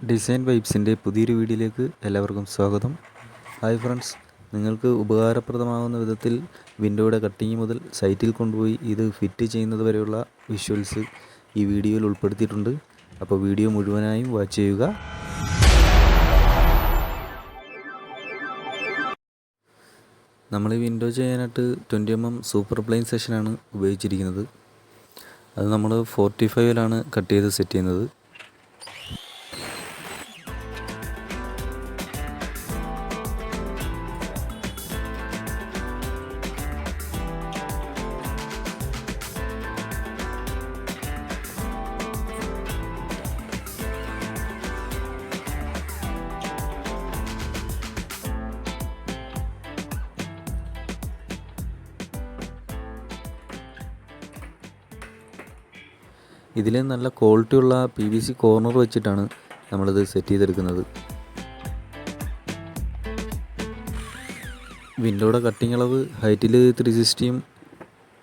Design വൈബ്സിൻ്റെ പുതിയൊരു വീഡിയോയിലേക്ക് എല്ലാവർക്കും സ്വാഗതം. ഹായ് ഫ്രണ്ട്സ്, നിങ്ങൾക്ക് ഉപകാരപ്രദമാകുന്ന വിധത്തിൽ വിൻഡോയുടെ കട്ടിങ് മുതൽ സൈറ്റിൽ കൊണ്ടുപോയി ഇത് ഫിറ്റ് ചെയ്യുന്നത് വരെയുള്ള വിഷ്വൽസ് ഈ വീഡിയോയിൽ ഉൾപ്പെടുത്തിയിട്ടുണ്ട്. അപ്പോൾ വീഡിയോ മുഴുവനായും വാച്ച് ചെയ്യുക. നമ്മൾ ഈ വിൻഡോ ചെയ്യാനായിട്ട് 20mm സൂപ്പർ പ്ലെയിൻ സെഷനാണ് ഉപയോഗിച്ചിരിക്കുന്നത്. അത് നമ്മൾ 45ലാണ് കട്ട് ചെയ്ത് സെറ്റ് ചെയ്യുന്നത്. ഇതിൽ നല്ല ക്വാളിറ്റിയുള്ള PVC കോർണർ വെച്ചിട്ടാണ് നമ്മളിത് സെറ്റ് ചെയ്തെടുക്കുന്നത്. വിൻഡോയുടെ കട്ടിങ് അളവ് ഹൈറ്റിൽ 360ഉം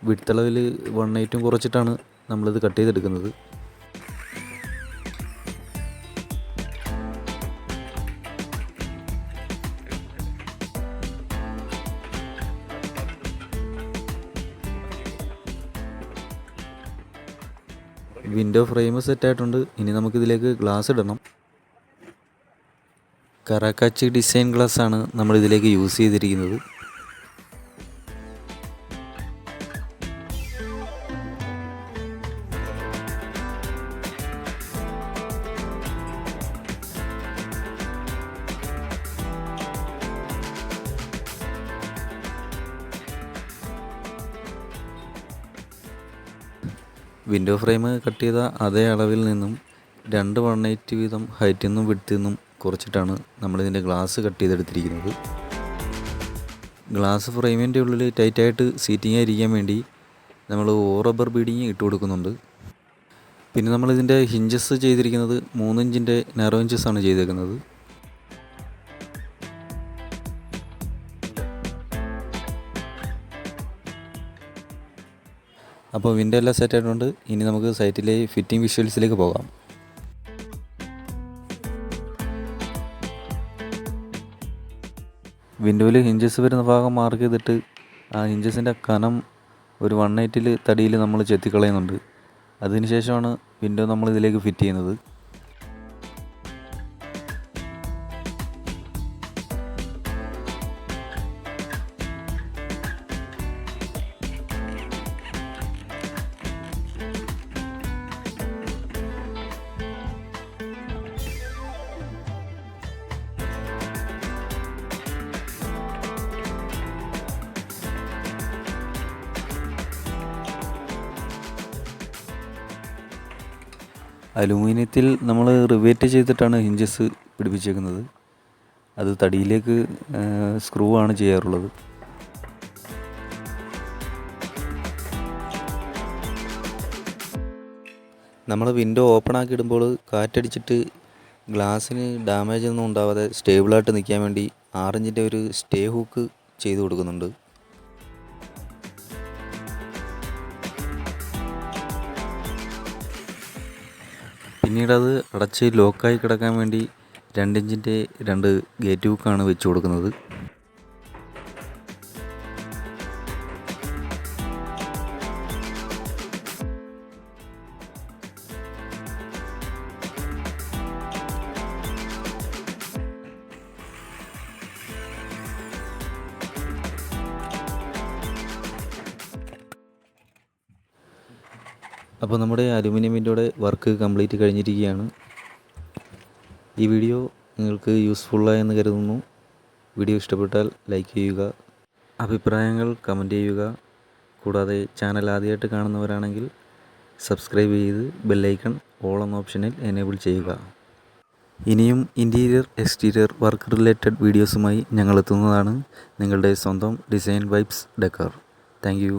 വിഡ്ത്ത് അളവിൽ 180ഉം കുറച്ചിട്ടാണ് നമ്മളിത് കട്ട് ചെയ്തെടുക്കുന്നത്. വിൻഡോ ഫ്രെയിം സെറ്റ് ആയിട്ടുണ്ട്. ഇനി നമുക്കിതിലേക്ക് ഗ്ലാസ് ഇടണം. കറാക്കാച്ചി ഡിസൈൻ ഗ്ലാസ് ആണ് നമ്മളിതിലേക്ക് യൂസ് ചെയ്തിരിക്കുന്നത്. വിൻഡോ ഫ്രെയിം കട്ട് ചെയ്ത അതേ അളവിൽ നിന്നും 2 180 വീതം ഹൈറ്റിൽ നിന്നും വിഡ്ത്തിൽ നിന്നും കുറച്ചിട്ടാണ് നമ്മളിതിൻ്റെ ഗ്ലാസ് കട്ട് ചെയ്തെടുത്തിരിക്കുന്നത്. ഗ്ലാസ് ഫ്രെയിമിൻ്റെ ഉള്ളിൽ ടൈറ്റായിട്ട് സീറ്റിംഗ് ആയിരിക്കാൻ വേണ്ടി നമ്മൾ റബ്ബർ ബീഡിങ് ഇട്ട് കൊടുക്കുന്നുണ്ട്. പിന്നെ നമ്മളിതിൻ്റെ ഹിഞ്ചസ് ചെയ്തിരിക്കുന്നത് 3 ഇഞ്ചിൻ്റെ നാരോ ഹിഞ്ചസാണ് ചെയ്തേക്കുന്നത്. അപ്പോൾ വിൻഡോ എല്ലാം സെറ്റ് ആയിട്ടുണ്ട്. ഇനി നമുക്ക് സൈറ്റിലെ ഫിറ്റിംഗ് വിഷ്വൽസിലേക്ക് പോകാം. വിൻഡോയിൽ ഹിഞ്ചസ് വരുന്ന ഭാഗം മാർക്ക് ചെയ്തിട്ട് ആ ഹിഞ്ചസിൻ്റെ കനം ഒരു 180 തടിയിൽ നമ്മൾ ചെത്തിക്കളയുന്നുണ്ട്. അതിനുശേഷമാണ് വിൻഡോ നമ്മൾ ഇതിലേക്ക് ഫിറ്റ് ചെയ്യുന്നത്. അലൂമിനിയത്തിൽ നമ്മൾ റിവേറ്റ് ചെയ്തിട്ടാണ് ഹിഞ്ചസ് പിടിപ്പിച്ചേക്കുന്നത്. അത് തടിയിലേക്ക് സ്ക്രൂ ആണ് ചെയ്യാറുള്ളത്. നമ്മൾ വിൻഡോ ഓപ്പൺ ആക്കി ഇടുമ്പോൾ കാറ്റടിച്ചിട്ട് ഗ്ലാസ്സിന് ഡാമേജ് ഒന്നും ഉണ്ടാവാതെ സ്റ്റേബിളായിട്ട് നിൽക്കാൻ വേണ്ടി 6 ഇഞ്ചിൻ്റെ ഒരു സ്റ്റേ ഹൂക്ക് ചെയ്ത് കൊടുക്കുന്നുണ്ട്. പിന്നീട് അത് അടച്ച് ലോക്കായി കിടക്കാൻ വേണ്ടി 2 ഇഞ്ചിൻ്റെ 2 ഗേറ്റ് ഹൂക്കാണ് വെച്ച് കൊടുക്കുന്നത്. അപ്പോൾ നമ്മുടെ അലുമിനിയം വിൻഡോയുടെ വർക്ക് കംപ്ലീറ്റ് കഴിഞ്ഞിരിക്കുകയാണ്. ഈ വീഡിയോ നിങ്ങൾക്ക് യൂസ്ഫുള്ളായെന്ന് കരുതുന്നു. വീഡിയോ ഇഷ്ടപ്പെട്ടാൽ ലൈക്ക് ചെയ്യുക, അഭിപ്രായങ്ങൾ കമൻറ്റ് ചെയ്യുക. കൂടാതെ ചാനൽ ആദ്യമായിട്ട് കാണുന്നവരാണെങ്കിൽ സബ്സ്ക്രൈബ് ചെയ്ത് ബെല്ലൈക്കൺ ഓൾ എന്ന ഓപ്ഷനിൽ എനേബിൾ ചെയ്യുക. ഇനിയും ഇൻറ്റീരിയർ എക്സ്റ്റീരിയർ വർക്ക് റിലേറ്റഡ് വീഡിയോസുമായി ഞങ്ങൾ എത്തുന്നതാണ്. നിങ്ങളുടെ സ്വന്തം design vibes decor. Thank U.